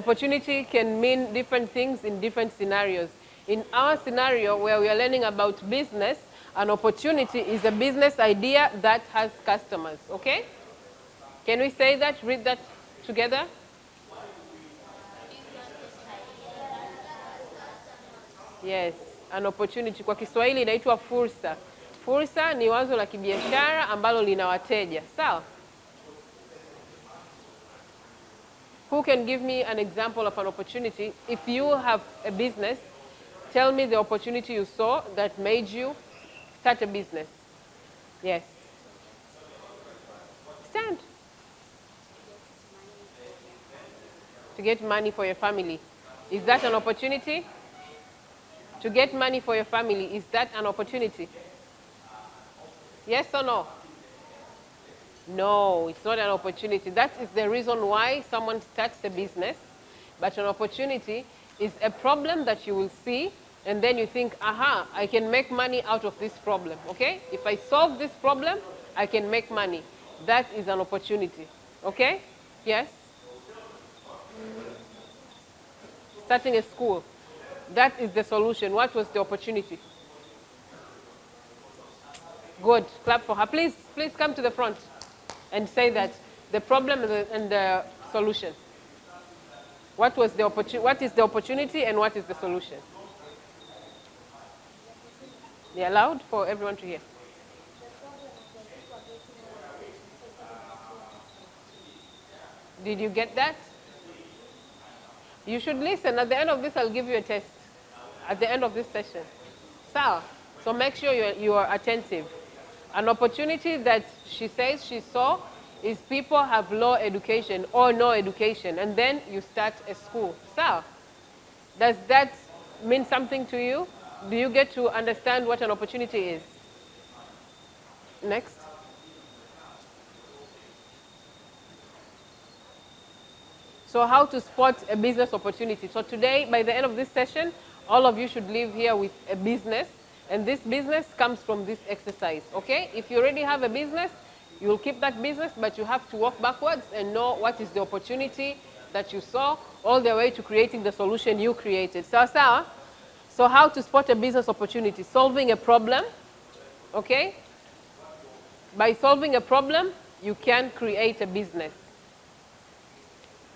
Opportunity can mean different things in different scenarios. In our scenario where we are learning about business, an opportunity is a business idea that has customers, okay? Can we say that, read that together? Yes, an opportunity. Kwa Kiswahili inaitwa fursa. Fursa ni wazo la kibiashara ambalo lina wateja. Sawa? Who can give me an example of an opportunity? If you have a business, tell me the opportunity you saw that made you start a business. Yes. Stand. To get money for your family. Is that an opportunity? To get money for your family, is that an opportunity? Yes or no? No, it's not an opportunity. That is the reason why someone starts a business. But an opportunity is a problem that you will see, and then you think, aha, I can make money out of this problem, okay? If I solve this problem, I can make money. That is an opportunity, okay? Yes? Starting a school. That is the solution. What was the opportunity? Good. Clap for her. Please come to the front and say that the problem and the solution. What was the what is the opportunity and what is the solution? They are loud for everyone to hear. Did you get that? You should listen. At the end of this, I'll give you a test. At the end of this session. So make sure you are attentive. An opportunity that she says she saw is people have low education or no education, and then you start a school. So, does that mean something to you? Do you get to understand what an opportunity is? Next. So how to spot a business opportunity. So today, by the end of this session, all of you should leave here with a business, and this business comes from this exercise, okay? If you already have a business, you'll keep that business, but you have to walk backwards and know what is the opportunity that you saw, all the way to creating the solution you created. So how to spot a business opportunity? Solving a problem, okay? By solving a problem, you can create a business.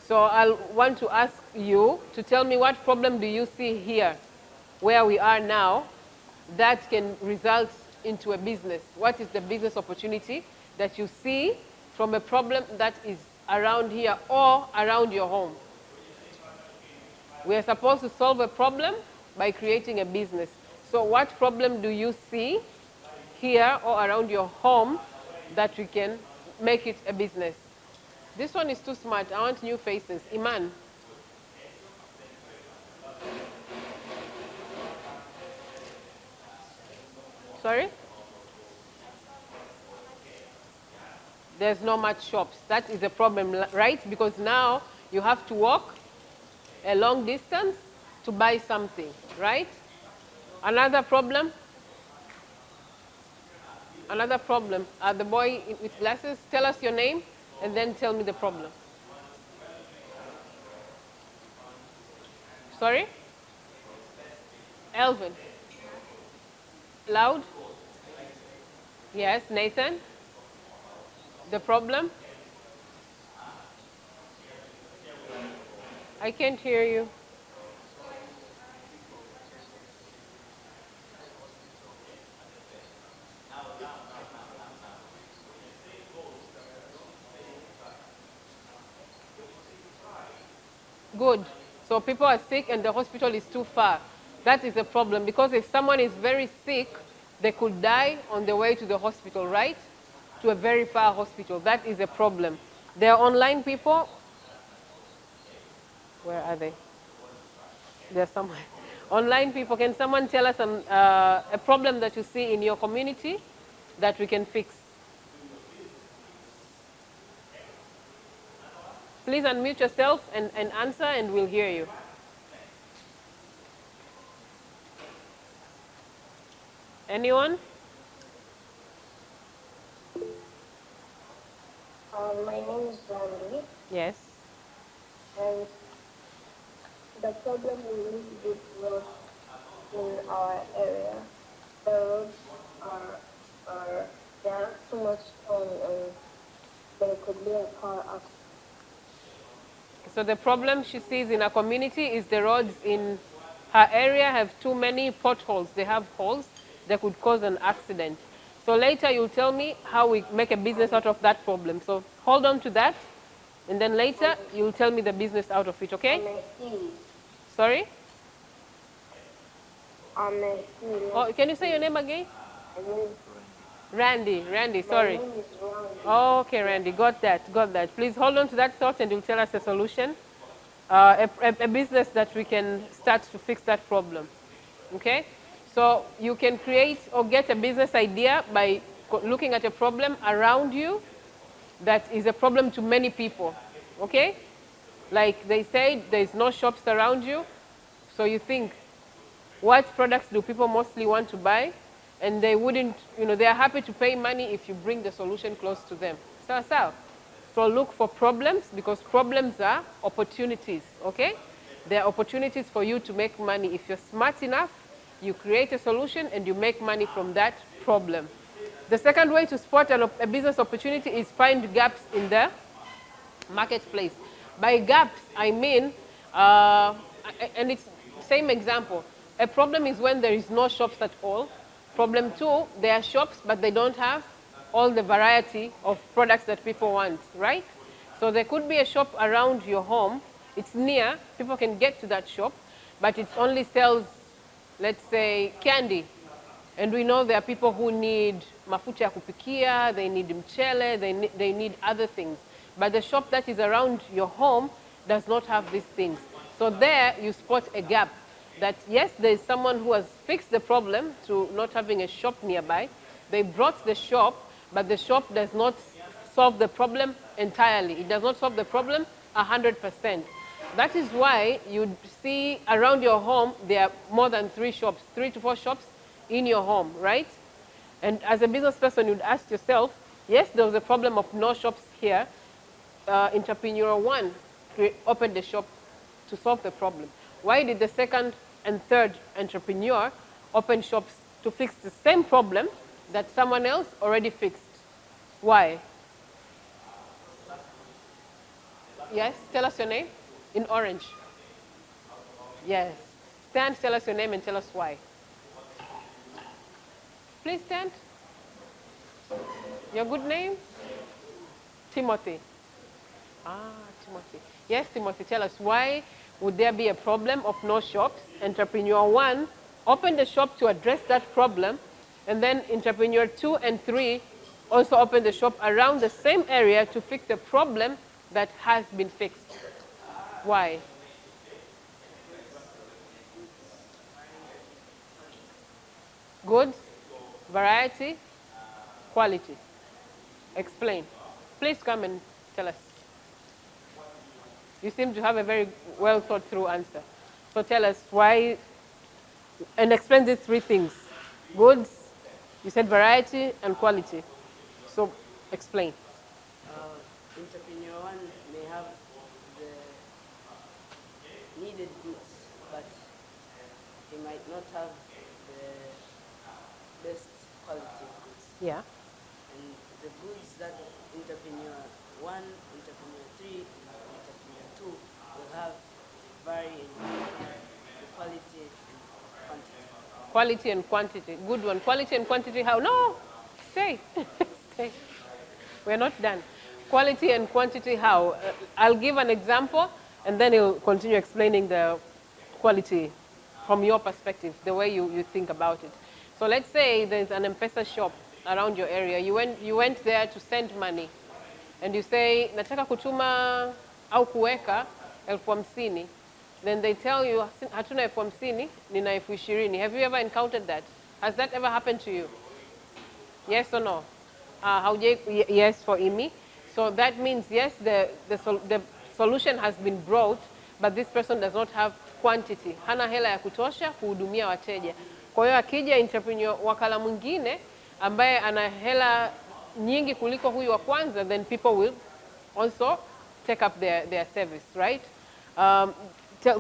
So I'll want to ask you to tell me what problem do you see here, where we are now, that can result into a business. What is the business opportunity that you see from a problem that is around here or around your home? We are supposed to solve a problem by creating a business. So what problem do you see here or around your home that we can make it a business? This one is too smart. I want new faces. Iman. Sorry? There's not much shops. That is a problem, right? Because now you have to walk a long distance to buy something, right? Another problem? Another problem. The boy with glasses, tell us your name and then tell me the problem. Sorry? Elvin. Loud? Yes, Nathan? The problem? I can't hear you. Good. So people are sick and the hospital is too far. That is a problem, because if someone is very sick, they could die on the way to the hospital, right? To a very far hospital. That is a problem. There are online people. Where are they? They're somewhere. Online people, can someone tell us a problem that you see in your community that we can fix? Please unmute yourself and answer, and we'll hear you. Anyone? My name is Brandy. Yes. And the problem is with roads in our area. The roads are they have too much stone and there could be a car accident. So the problem she sees in her community is the roads in her area have too many potholes. They have holes that could cause an accident. So later you'll tell me how we make a business out of that problem. So hold on to that, and then later you'll tell me the business out of it, okay? Sorry? Oh, can you say your name again? Randy, sorry. My name is Randy. Oh, okay, Randy, got that. Please hold on to that thought and you'll tell us a solution, a business that we can start to fix that problem, okay? So you can create or get a business idea by looking at a problem around you that is a problem to many people, okay? Like they say, there's no shops around you, so you think, what products do people mostly want to buy? And they wouldn't, they are happy to pay money if you bring the solution close to them. So look for problems, because problems are opportunities, okay? They are opportunities for you to make money. If you're smart enough, you create a solution and you make money from that problem. The second way to spot a business opportunity is find gaps in the marketplace. By gaps, I mean, and it's same example. A problem is when there is no shops at all. Problem two, there are shops, but they don't have all the variety of products that people want, right? So there could be a shop around your home. It's near, people can get to that shop, but it only sells, let's say, candy. And we know there are people who need mafuta ya kupikia, they need mchele, they need other things. But the shop that is around your home does not have these things. So there you spot a gap that, yes, there is someone who has fixed the problem to not having a shop nearby. They brought the shop, but the shop does not solve the problem entirely. It does not solve the problem 100%. That is why you see around your home, there are more than 3 shops, 3 to 4 shops in your home, right? And as a business person, you'd ask yourself, yes, there was a problem of no shops here. Entrepreneur 1 opened the shop to solve the problem. Why did the second and third entrepreneur open shops to fix the same problem that someone else already fixed? Why? Yes, tell us your name. In orange. Yes. Stand, tell us your name and tell us why. Please stand. Your good name? Timothy. Timothy. Yes, Timothy, tell us, why would there be a problem of no shops? Entrepreneur 1 opened the shop to address that problem, and then entrepreneur 2 and 3 also opened the shop around the same area to fix a problem that has been fixed. Why? Goods, variety, quality. Explain. Please come and tell us. You seem to have a very well thought through answer. So tell us why, and explain these 3 things. Goods, you said variety and quality. So explain. Entrepreneur 1 may have the needed goods, but he might not have the best quality of goods. Yeah. And the goods that entrepreneur 1, entrepreneur 3, entrepreneur 2 will have vary in the quality and quantity. Quality and quantity. Good one. Quality and quantity, how? No! Stay. Stay. We're not done. Quality and quantity, how? I'll give an example, and then you'll continue explaining the quality from your perspective, the way you think about it. So let's say there's an M-Pesa shop around your area. You went there to send money, and you say, nataka kutuma au kuweka 50,000. Then they tell you, hatuna 50,000, nina 20,000. Have you ever encountered that? Has that ever happened to you? Yes or no? Yes for Imi. So that means, yes, the solution has been brought, but this person does not have quantity. Hana hela ya kutosha kuhudumia wateja. Kwa hiyo akija entrepreneur wakala mwingine ambaye ana hela nyingi kuliko huyu wa kwanza, then people will also take up their service, right?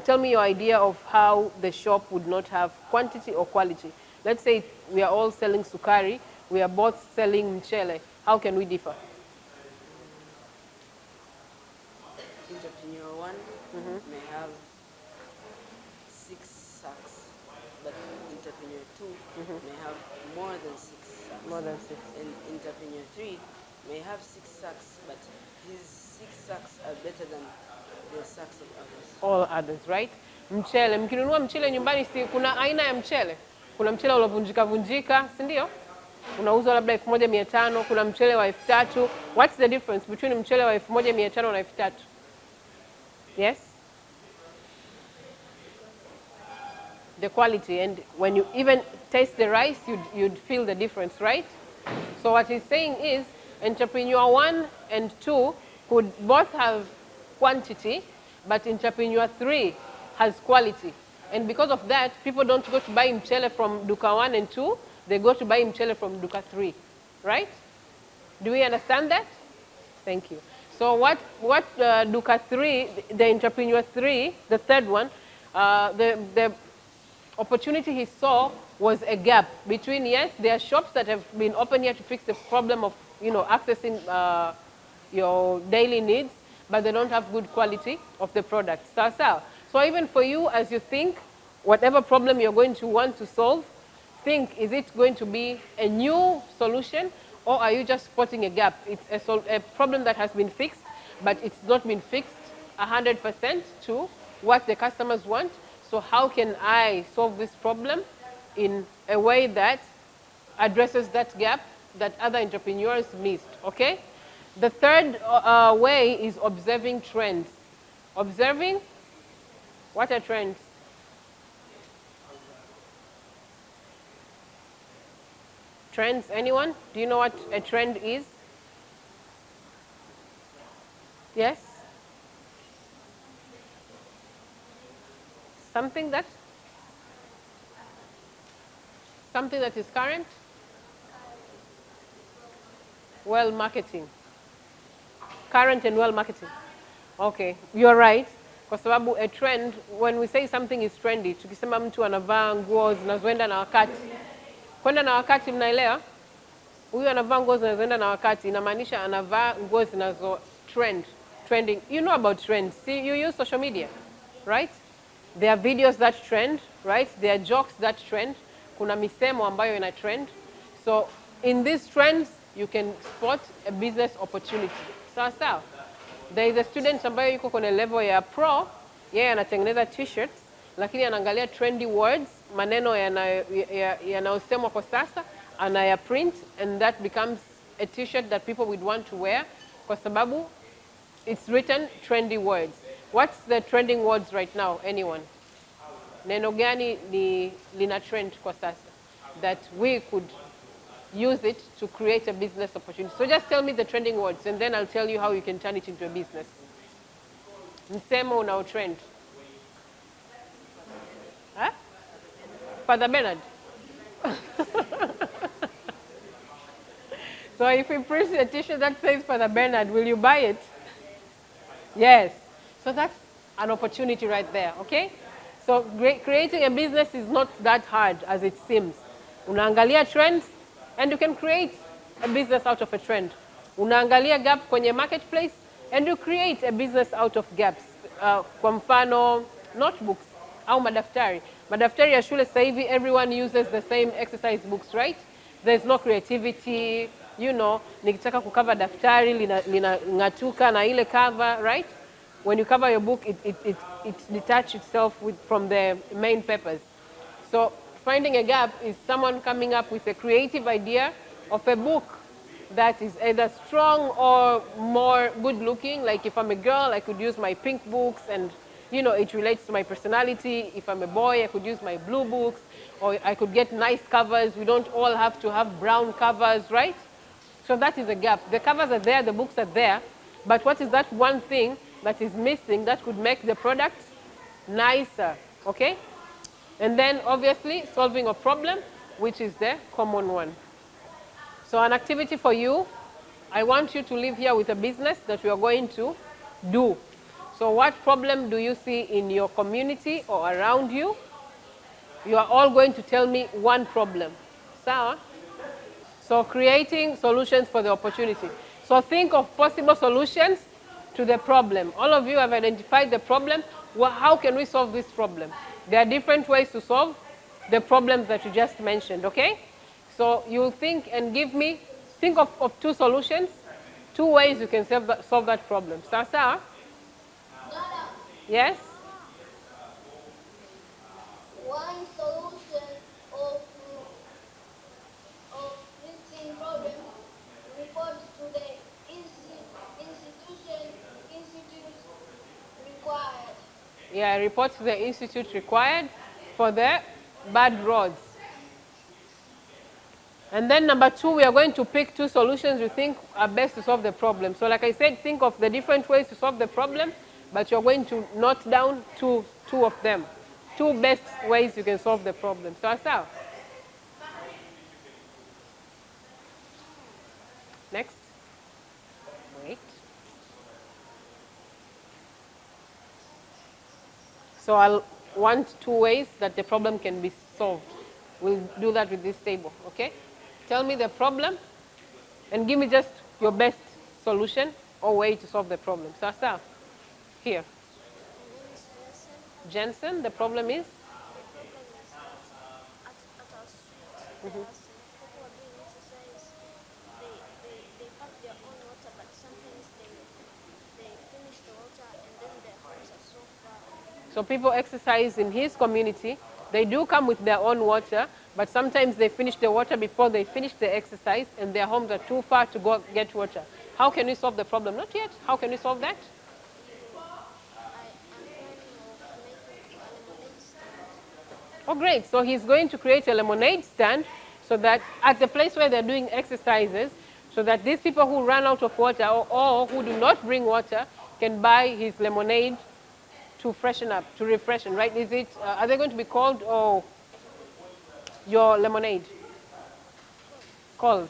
tell me your idea of how the shop would not have quantity or quality. Let's say we are all selling sukari, we are both selling mchele. How can we differ? Entrepreneur one may have 6 sacks, but entrepreneur two may have more than 6 sacks. More than 6. And entrepreneur three may have 6 sacks, but his 6 sacks are better than the sacks of others. All others, right? Mchele, mkinunua mchele nyumbani, si kuna aina ya mchele. Kuna mchele ulovunjika vunjika, si ndio? Unauzwa labda 1500, kuna mchele wa 3000. What's the difference between mchele wa 1500 na 3000? Yes? The quality, and when you even taste the rice, you'd feel the difference, right? So what he's saying is, entrepreneur 1 and 2 could both have quantity, but entrepreneur 3 has quality. And because of that, people don't go to buy mchele from Duka 1 and 2, they go to buy mchele from Duka 3, right? Do we understand that? Thank you. So what Duka 3, the entrepreneur 3, the third one, the opportunity he saw was a gap between, yes, there are shops that have been open here to fix the problem of, accessing your daily needs, but they don't have good quality of the product. So even for you, as you think, whatever problem you're going to want to solve, think, is it going to be a new solution, or are you just spotting a gap? It's a problem that has been fixed, but it's not been fixed 100% to what the customers want. So how can I solve this problem in a way that addresses that gap that other entrepreneurs missed, okay? The third way is observing trends. Observing, what are trends? Trends, anyone? Do you know what a trend is? Yes? Something that is current? Well marketing. Current and well marketing. Okay, you're right. Kwa sababu a trend, when we say something is trendy, tukisema mtu anavaa nguo zinazoenda na wakati. Kwenda na wakati, mnaelewa? Huyu anavaa nguo zinazoenda na wakati, inamaanisha anavaa nguo zinazo trending. You know about trends. See, you use social media, right? There are videos that trend, right? There are jokes that trend. Kuna misemo ambayo ina trend. So in these trends, you can spot a business opportunity. Sawa. There is a student ambayo yuko kwenye level ya pro, yeye anatengeneza t-shirts, lakini anaangalia trendy words, maneno yanayosemwa kwa sasa, anaya print, and that becomes a t-shirt that people would want to wear, kwa sababu it's written trendy words. What's the trending words right now, anyone? Neno gani lina trend kwa sasa that we could use it to create a business opportunity? So just tell me the trending words, and then I'll tell you how you can turn it into a business. Msemo unao trend. Huh? Father Bernard. So if we print a t-shirt that says Father Bernard, will you buy it? Yes. So that's an opportunity right there, okay? So creating a business is not that hard as it seems. Unaangalia trends, and you can create a business out of a trend. Unaangalia gap kwenye marketplace, and you create a business out of gaps. Kwa mfano, notebooks au madaftari. Madaftari ya shule sasa hivi, everyone uses the same exercise books, right? There's no creativity, nikitaka kukava daftari, linang'atuka na ile cover, right? When you cover your book, it detaches itself from the main papers. So finding a gap is someone coming up with a creative idea of a book that is either strong or more good looking. Like if I'm a girl, I could use my pink books and, it relates to my personality. If I'm a boy, I could use my blue books, or I could get nice covers. We don't all have to have brown covers, right? So that is a gap. The covers are there, the books are there, but what is that one thing that is missing that could make the product nicer, okay? And then obviously solving a problem, which is the common one. So an activity for you, I want you to leave here with a business that we are going to do. So what problem do you see in your community or around you? You are all going to tell me one problem. Sawa? So creating solutions for the opportunity. So think of possible solutions to the problem. All of you have identified the problem. Well, how can we solve this problem? There are different ways to solve the problems that you just mentioned, okay? So you'll think and think of two solutions, two ways you can solve that problem. Sasa? Yes? One solution of fixing problem report to the institute required. Yeah, report to the institute required for the bad roads. And then number 2, we are going to pick two solutions we think are best to solve the problem. So like I said, think of the different ways to solve the problem, but you're going to note down two of them. Two best ways you can solve the problem. So Asaf. Next. Wait. So I'll want two ways that the problem can be solved. We'll do that with this table, okay? Tell me the problem and give me just your best solution or way to solve the problem. So Asaf, here. Jensen, the problem is? At our street, there are some people are doing exercise. They pack their own water, but sometimes they finish the water and then their homes are so far. So people exercise in his community. They do come with their own water, but sometimes they finish the water before they finish the exercise and their homes are too far to go get water. How can we solve the problem? Not yet. How can we solve that? Oh, great. So he's going to create a lemonade stand so that at the place where they're doing exercises, so that these people who run out of water or who do not bring water can buy his lemonade to freshen up, to refreshen, right? Is it, are they going to be called or your lemonade? Cold.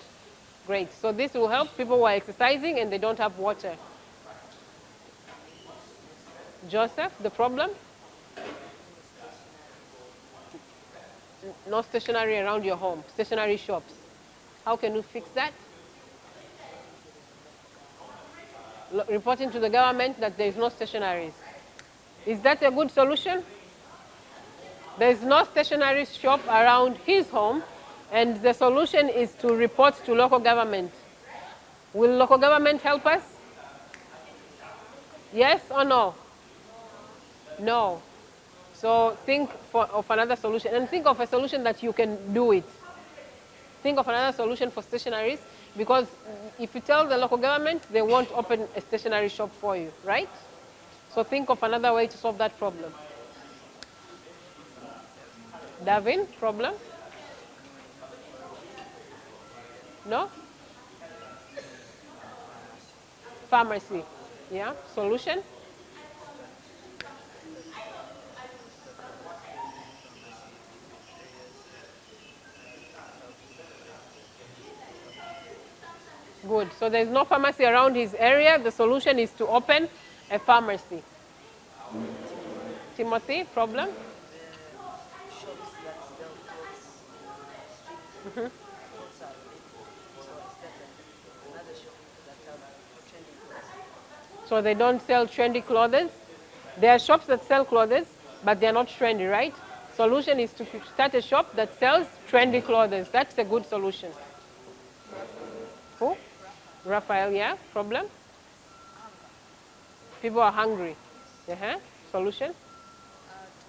Great. So this will help people who are exercising and they don't have water. Joseph, the problem? No stationery around your home, stationery shops. How can you fix that? Reporting to the government that there is no stationaries. Is that a good solution? There is no stationery shop around his home, and the solution is to report to local government. Will local government help us? Yes or no? No. So think of another solution, and think of a solution that you can do it. Think of another solution for stationaries, because if you tell the local government, they won't open a stationery shop for you, right? So think of another way to solve that problem. Davin, problem? No? Pharmacy. Yeah, solution? Good. So there's no pharmacy around his area. The solution is to open a pharmacy. Timothy, problem? Shops that sell clothes in the street. Clothes are late. So instead of another shop that have trendy clothes. So they don't sell trendy clothes. There are shops that sell clothes, but they're not trendy, right? Solution is to start a shop that sells trendy clothes. That's a good solution. Who? Raphael, yeah? Problem? People are hungry. Solution? To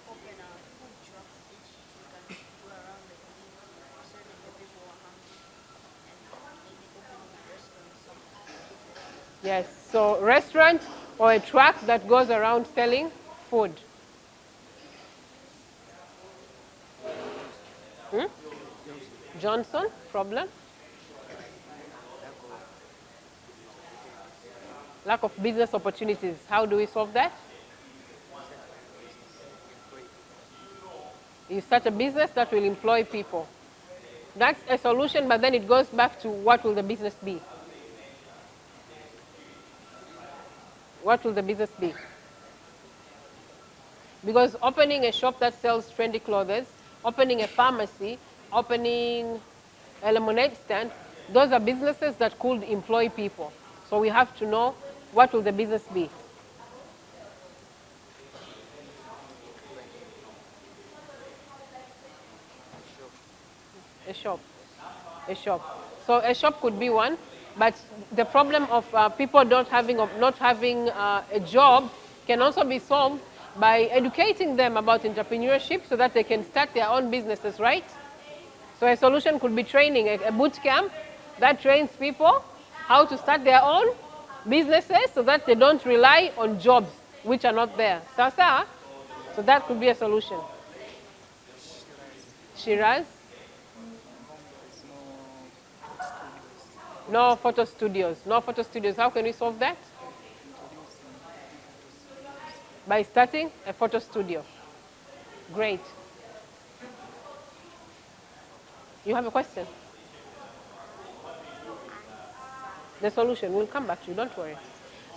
open a food truck which you can do around the community, serving the people who are hungry, and maybe opening a restaurant somewhere. Yes. So restaurant or a truck that goes around selling food. Johnson, problem? Lack of business opportunities. How do we solve that? You start a business that will employ people. That's a solution, but then it goes back to what will the business be? What will the business be? Because opening a shop that sells trendy clothes, opening a pharmacy, opening a lemonade stand, those are businesses that could employ people. So we have to know what will the business be. A shop. A shop. So a shop could be one, but the problem of people not having a job can also be solved by educating them about entrepreneurship so that they can start their own businesses, right? So a solution could be training, a boot camp that trains people how to start their own businesses so that they don't rely on jobs which are not there. Sasa? So that could be a solution. Shiraz? No photo studios. No photo studios. How can we solve that? By starting a photo studio. Great. You have a question? The solution. We'll come back to you. Don't worry.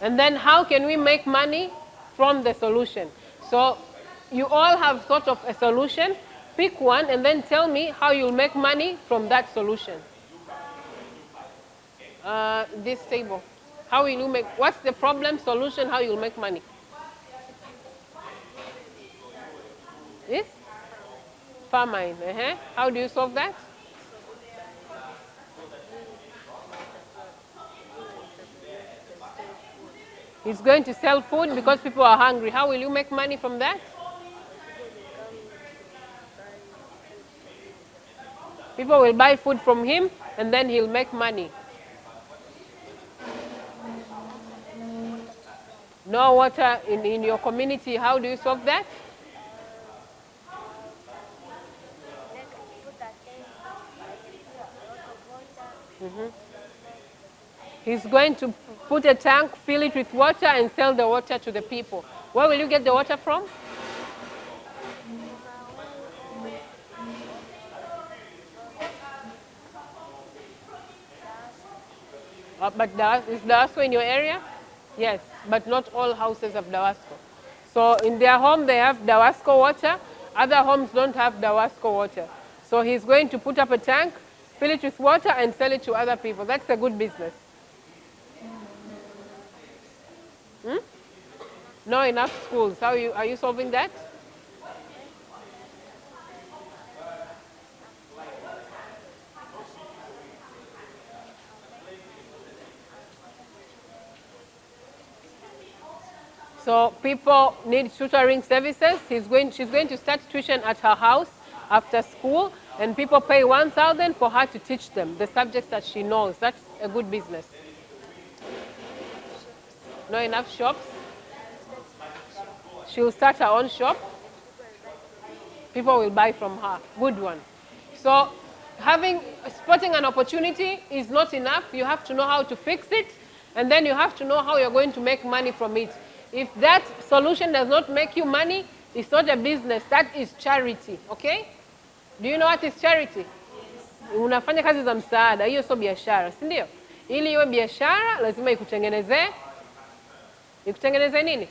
And then how can we make money from the solution? So you all have thought of a solution. Pick one and then tell me how you'll make money from that solution. This table. How will you make, what's the problem, solution, how you'll make money? This? Famine. How do you solve that? He's going to sell food because people are hungry. How will you make money from that? People will buy food from him and then he'll make money. No water in your community. How do you solve that? He's going to put a tank, fill it with water, and sell the water to the people. Where will you get the water from? But is Dawasco in your area? Yes, but not all houses have Dawasco. So in their home, they have Dawasco water. Other homes don't have Dawasco water. So he's going to put up a tank, fill it with water, and sell it to other people. That's a good business. No enough schools. Are you solving that? So people need tutoring services. She's going to start tuition at her house after school, and people pay 1,000 for her to teach them the subjects that she knows. That's a good business. Not enough shops. She'll start her own shop. People will buy from her. Good one. So spotting an opportunity is not enough. You have to know how to fix it, and then you have to know how you're going to make money from it. If that solution does not make you money, it's not a business. That is charity, okay? Do you know what is charity? Unafanya kazi za msaada, hiyo sio biashara, si ndio? Ili iwe biashara, lazima ikutengenezee nini?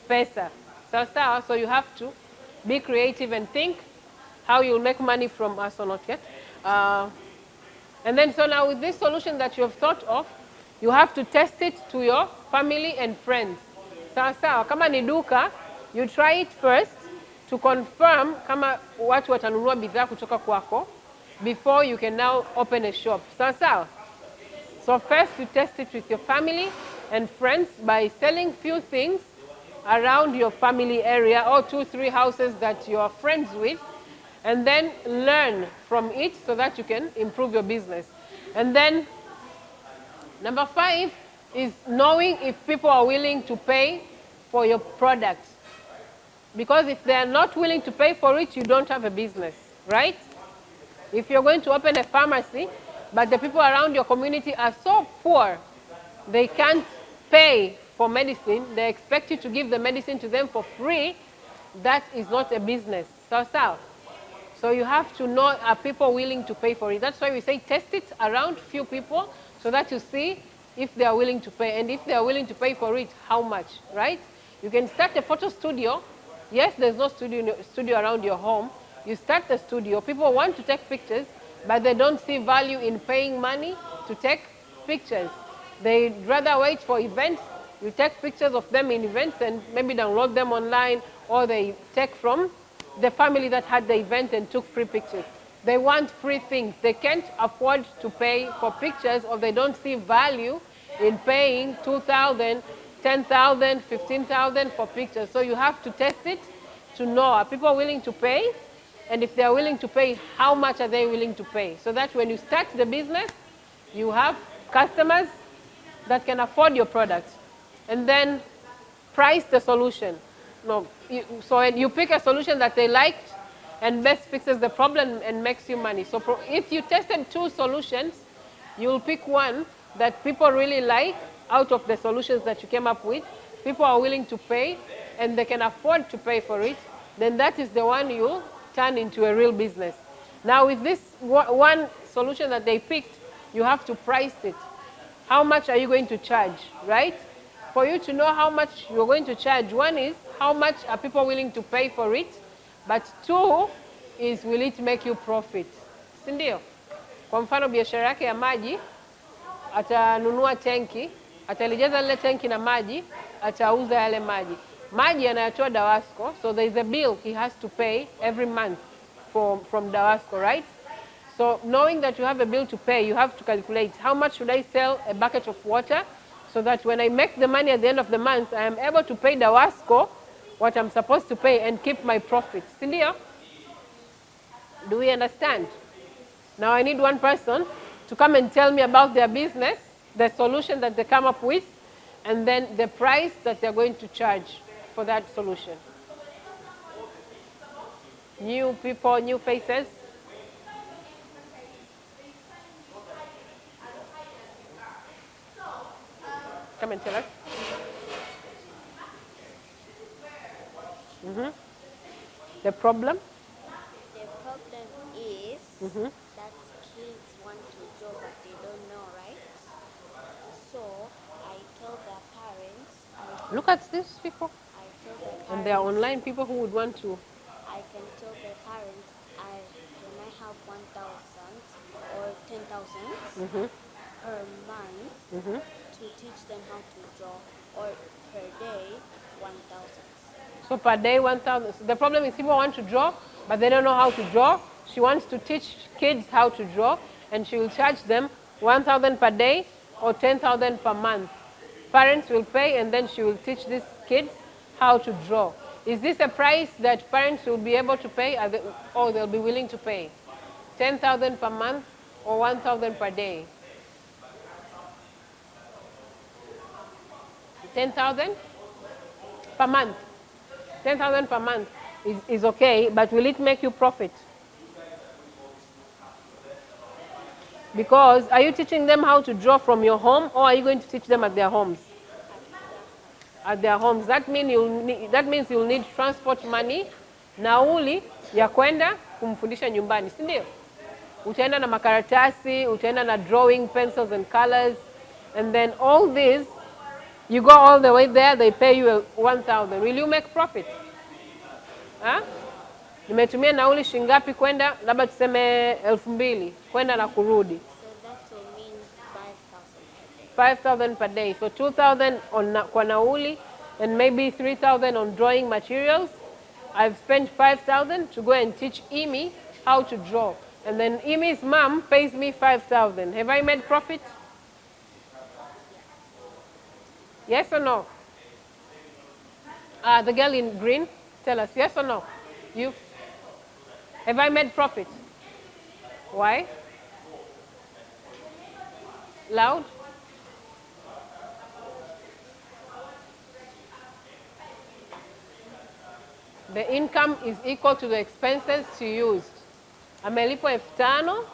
Pesa. Sawa. So you have to be creative and think how you'll make money from us or not yet. And then so now with this solution that you have thought of, you have to test it to your family and friends. Sawa. Kama ni duka, you try it first to confirm kama watu watanunua bidhaa kutoka kwako before you can now open a shop. Sawa. So first you test it with your family and friends by selling few things around your family area or 2-3 houses that you are friends with, and then learn from it so that you can improve your business. And then number 5 is knowing if people are willing to pay for your product. Because if they are not willing to pay for it, you don't have a business, right? If you're going to open a pharmacy, but the people around your community are so poor, they can't pay for medicine, they expect you to give the medicine to them for free, that is not a business. So you have to know, are people willing to pay for it? That's why we say test it around few people so that you see if they are willing to pay. And if they are willing to pay for it, how much, right? You can start a photo studio Yes, there's no studio around your home. You start the studio. People want to take pictures, but they don't see value in paying money to take pictures. They'd rather wait for events. You take pictures of them in events and maybe download them online, or they take from the family that had the event and took free pictures. They want free things. They can't afford to pay for pictures, or they don't see value in paying 2,000, 10,000, 15,000 for pictures. So you have to test it to know, are people willing to pay? And if they're willing to pay, how much are they willing to pay? So that when you start the business, you have customers that can afford your product. And then price the solution. No, so you pick a solution that they liked and best fixes the problem and makes you money. So if you tested 2 solutions, you'll pick one that people really like out of the solutions that you came up with. People are willing to pay and they can afford to pay for it. Then that is the one you'll turn into a real business. Now with this one solution that they picked, you have to price it. How much are you going to charge, right? For you to know how much you're going to charge, one is how much are people willing to pay for it, but 2 is will it make you profit, si ndio? Kwa mfano biashara yake ya maji, atanunua tenki, atalijaza lile tenki na maji, atauza yale maji. Maji anayatoa Dawasco, so there is a bill he has to pay every month from Dawasco, right? So knowing that you have a bill to pay, you have to calculate how much should I sell a bucket of water so that when I make the money at the end of the month, I am able to pay Dawasco what I'm supposed to pay and keep my profit. Sindio? Do we understand? Now I need one person to come and tell me about their business, the solution that they come up with, and then the price that they're going to charge for that solution. New people, new faces. Come and tell us. The problem? The problem is that kids want to draw but they don't know, right? So I told their parents, Look at these people. I told their parents, And there are online people who would want to. I can tell their parents, when I have 1,000 or 10,000 per month to teach them how to draw, or per day 1,000. So per day, 1,000. So the problem is people want to draw, but they don't know how to draw. She wants to teach kids how to draw, and she will charge them 1,000 per day or 10,000 per month. Parents will pay, and then she will teach these kids how to draw. Is this a price that parents will be able to pay, or they'll be willing to pay? 10,000 per month or 1,000 per day? 10,000 per month. 10,000 per month is okay, but will it make you profit? Because are you teaching them how to draw from your home, or are you going to teach them at their homes? At their homes. That means you'll need transport money, nauli ya kwenda kumfundisha nyumbani, si ndio? Utaenda na makaratasi, utaenda na drawing pencils and colors, and then all this, you go all the way there, they pay you 1,000. Will you make profit? Huh? Nimetumia nauli shingapi kwenda, labda tuseme 2,000 kwenda na kurudi. So that will mean 5,000 per day. 5,000 per day. So 2,000 kwa nauli and maybe 3,000 on drawing materials. I've spent 5,000 to go and teach Imi how to draw. And then Imi's mom pays me 5,000. Have I made profit? Yes or no? The girl in green, tell us, yes or no? You? Have I made profit? Why? Loud? The income is equal to the expenses she used. Amelipwa 5,000,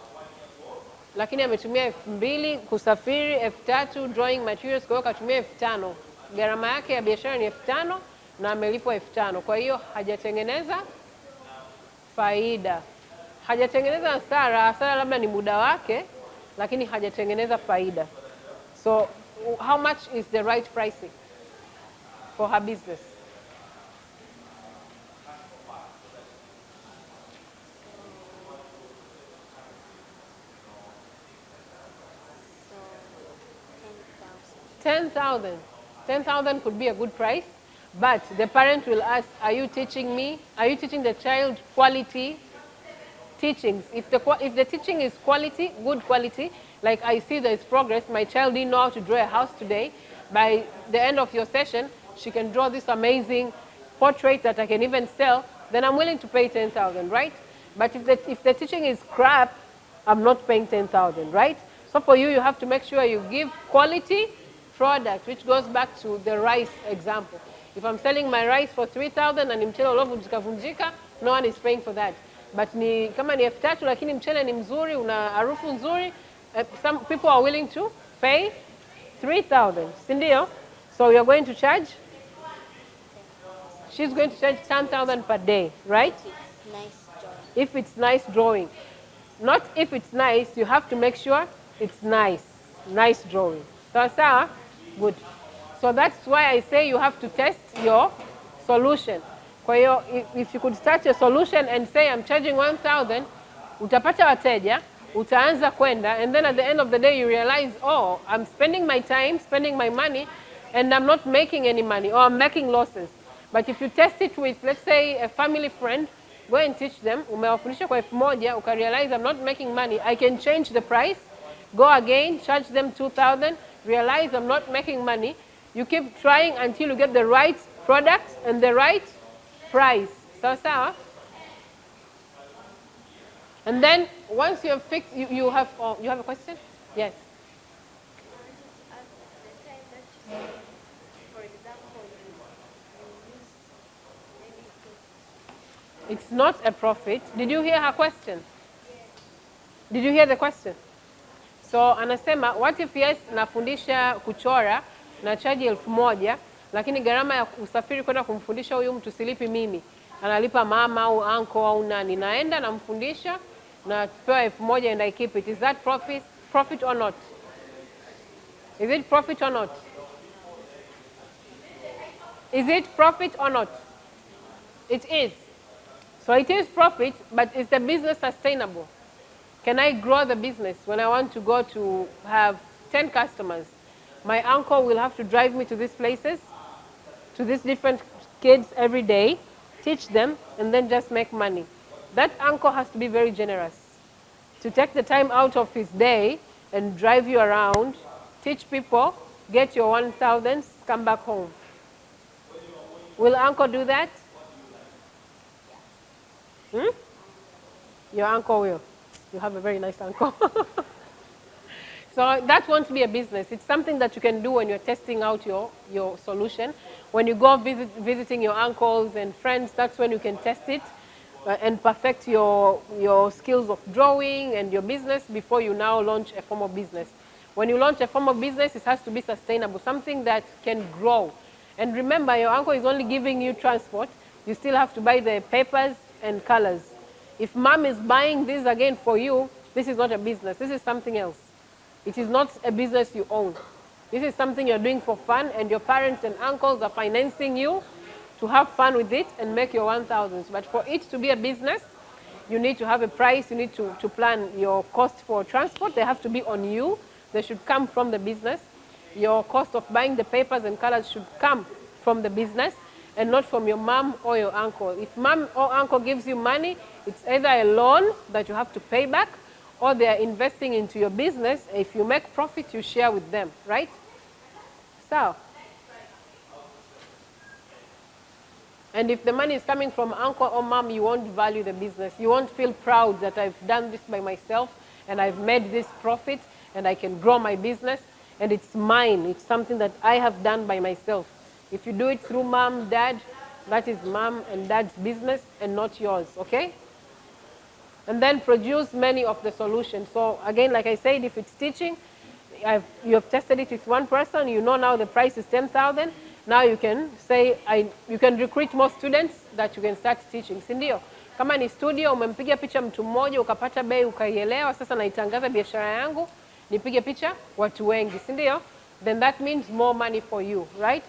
lakini ametumia 2,000 kusafiri, 3,000 drawing materials, kwa hiyo katumia 5,000. Gharama yake ya biashara ni 5,000 na amelipwa 5,000. Kwa hiyo hajatengeneza faida. Hajatengeneza hasara. Hasara labda ni muda wake, lakini hajatengeneza faida. So how much is the right pricing for her business? 10,000. 10,000 could be a good price, but the parent will ask, are you teaching me? Are you teaching the child quality teachings? If the teaching is quality, good quality, like I see there is progress, my child didn't know how to draw a house today, by the end of your session, she can draw this amazing portrait that I can even sell, then I'm willing to pay 10,000, right? But if the teaching is crap, I'm not paying 10,000, right? So for you, you have to make sure you give quality product, which goes back to the rice example. If I'm selling my rice for 3,000 and mchele ulovunjika vunjika, no one is paying for that. But kama ni 3,000 lakini mchele ni mzuri, una harufu nzuri, some people are willing to pay 3,000. Sindio? So you're going to charge? She's going to charge 10,000 per day, right? If it's nice drawing. If it's nice drawing. Not if it's nice, you have to make sure it's nice. Nice drawing. Sawa? Good. So that's why I say you have to test your solution. Kwa hiyo, if you could start your solution and say I'm charging 1,000, utapata wateja, utaanza kwenda, and then at the end of the day you realize, oh, I'm spending my time, spending my money, and I'm not making any money, or I'm making losses. But if you test it with, let's say, a family friend, go and teach them, umewafundisha kwa 1,000, ukarealize I'm not making money, I can change the price, go again, charge them 2,000, realize I'm not making money. You keep trying until you get the right product and the right price. Sawa? And then once you have fixed, you have a question? Yes. It's not a profit. Did you hear her question? Did you hear the question? So anasema, what if yes, nafundisha kuchora na charge 1,000, lakini gharama ya usafiri kwenda kumfundisha huyu mtu silipi mimi. Analipa mama au uncle au nani. Naenda namfundisha na pewa 1,000 and I keep it. Is that profit or not? Is it profit or not? Is it profit or not? It is. So it is profit, but is the business sustainable? Can I grow the business when I want to go to have 10 customers? My uncle will have to drive me to these places, to these different kids every day, teach them, and then just make money. That uncle has to be very generous to take the time out of his day and drive you around, teach people, get your 1,000, come back home. Will uncle do that? Your uncle will. You have a very nice uncle. So that won't be a business. It's something that you can do when you're testing out your solution. When you go visiting your uncles and friends, that's when you can test it and perfect your skills of drawing and your business before you now launch a formal business. When you launch a formal business, it has to be sustainable, something that can grow. And remember, your uncle is only giving you transport. You still have to buy the papers and colors. If mom is buying this again for you, this is not a business. This is something else. It is not a business you own. This is something you're doing for fun, and your parents and uncles are financing you to have fun with it and make your 1,000s. But for it to be a business, you need to have a price. You need to plan your cost for transport. They have to be on you. They should come from the business. Your cost of buying the papers and colors should come from the business and not from your mom or your uncle. If mom or uncle gives you money, it's either a loan that you have to pay back, or they are investing into your business. If you make profit, you share with them, right? So, and if the money is coming from uncle or mom, you won't value the business. You won't feel proud that I've done this by myself and I've made this profit and I can grow my business and it's mine. It's something that I have done by myself. If you do it through mom, dad, that is mom and dad's business and not yours, okay? And then produce many of the solutions. So again, like I said, if it's teaching, you have tested it with one person, you know now the price is 10,000. Now you can say, you can recruit more students that you can start teaching. Si ndio? Kama ni studio, umempiga picha mtu mmoja, ukapata bei, ukaielewa, sasa naitangaza biashara yangu, nipige picha watu wengi, si ndio? Then that means more money for you, right?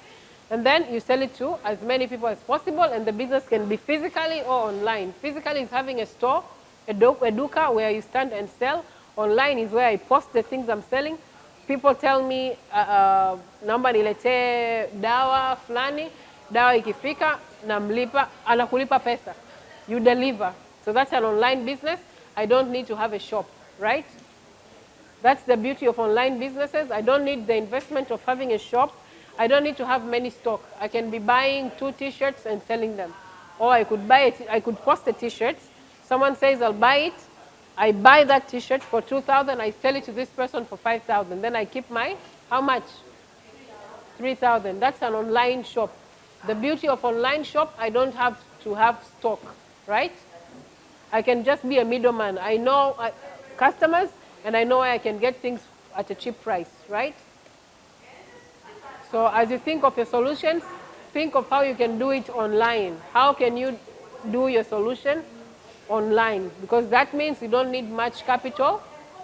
And then you sell it to as many people as possible, and the business can be physically or online. Physically is having a store, a duka where you stand and sell. Online is where I post the things I'm selling. people tell me naomba niletee dawa fulani, dawa ikifika namlipa, anakulipa pesa, you deliver. So that's an online business. I don't need to have a shop, right? That's the beauty of online businesses. I don't need the investment of having a shop. I don't need to have many stock. I can be buying 2 t-shirts and selling them. Or I could buy it, I could post a t-shirt. Someone says I'll buy it. I buy that t-shirt for 2,000. I sell it to this person for 5,000. Then I keep my, how much? 3,000. That's an online shop. The beauty of online shop, I don't have to have stock, right? I can just be a middleman. I know customers, and I know I can get things at a cheap price, right? So as you think of your solutions, think of how you can do it online. How can you do your solution online? Because that means you don't need much capital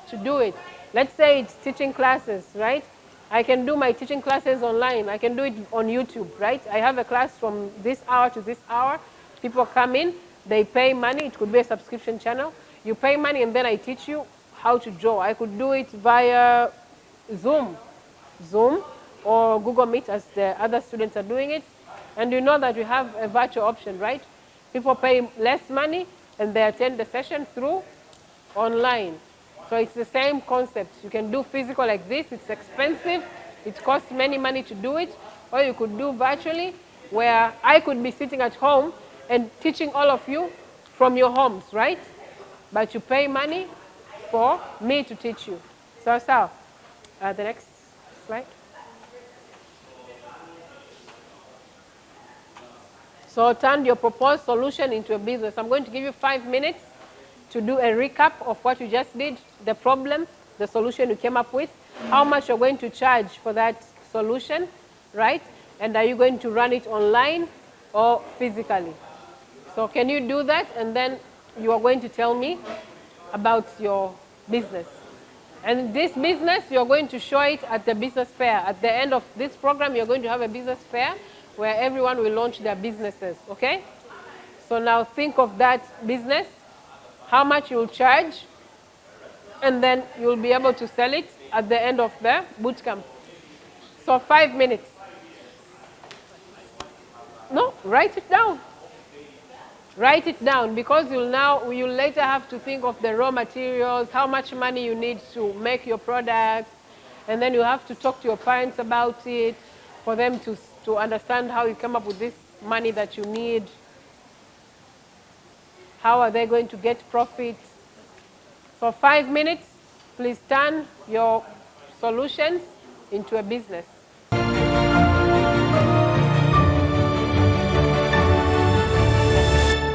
to do it. Let's say it's teaching classes, right? I can do my teaching classes online. I can do it on YouTube, right? I have a class from this hour to this hour. People come in, they pay money. It could be a subscription channel. You pay money and then I teach you how to draw. I could do it via Zoom or Google Meet as the other students are doing it. And you know that we have a virtual option, right? People pay less money and they attend the session through online. So it's the same concept. You can do physical like this. It's expensive. It costs many money to do it. Or you could do virtually, where I could be sitting at home and teaching all of you from your homes, right? But you pay money for me to teach you. So, the next slide. So turn your proposed solution into a business. I'm going to give you 5 minutes to do a recap of what you just did, the problem, the solution you came up with, how much you're going to charge for that solution, right? And are you going to run it online or physically? So can you do that? And then you are going to tell me about your business. And this business, you're going to show it at the business fair. At the end of this program, you're going to have a business fair where everyone will launch their businesses, okay? So now think of that business, how much you'll charge, and then you'll be able to sell it at the end of the boot camp. So 5 minutes. No, write it down. Write it down, because you'll later have to think of the raw materials, how much money you need to make your products, and then you have to talk to your parents about it for them to understand how you come up with this money that you need. How are they going to get profit? For 5 minutes, please turn your solutions into a business.